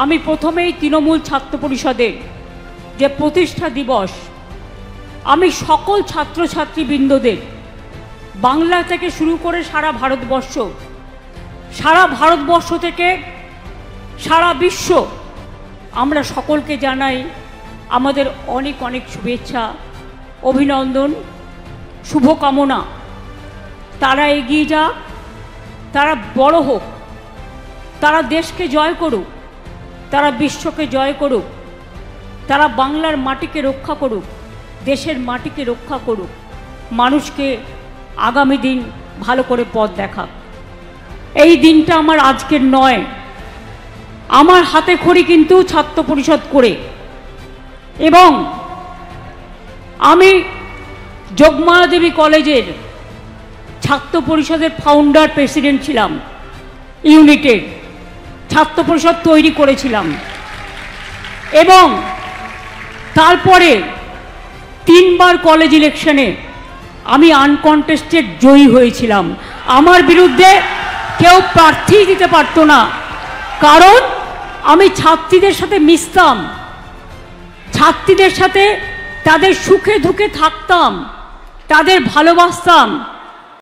আমি প্রথমেই তৃণমূল ছাত্র পরিষদের যে প্রতিষ্ঠা দিবস, আমি সকল ছাত্রছাত্রীবৃন্দদের বাংলা থেকে শুরু করে সারা ভারতবর্ষ থেকে সারা বিশ্ব, আমরা সকলকে জানাই আমাদের অনেক অনেক শুভেচ্ছা, অভিনন্দন, শুভকামনা। তারা এগিয়ে যাক, তারা বড় হোক, তারা দেশকে জয় করুক, তারা বিশ্বকে জয় করুক, তারা বাংলার মাটিকে রক্ষা করুক, দেশের মাটিকে রক্ষা করুক, মানুষকে আগামী দিন ভালো করে পথ দেখাক। এই দিনটা আমার আজকের নয়, আমার হাতে খড়ি কিন্তু ছাত্র পরিষদ করে, এবং আমি যোগমায়া দেবী কলেজের ছাত্র পরিষদের ফাউন্ডার প্রেসিডেন্ট ছিলাম, ইউনিটের ছাত্র পরিষদ তৈরি করেছিলাম, এবং তারপরে 3 বার কলেজ ইলেকশনে আমি আনকন্টেস্টেড জয়ী হয়েছিলাম। আমার বিরুদ্ধে কেউ প্রার্থী দিতে পারতো না, কারণ আমি ছাত্রীদের সাথে মিশতাম, ছাত্রীদের সাথে তাদের সুখে দুঃখে থাকতাম, তাদের ভালোবাসতাম।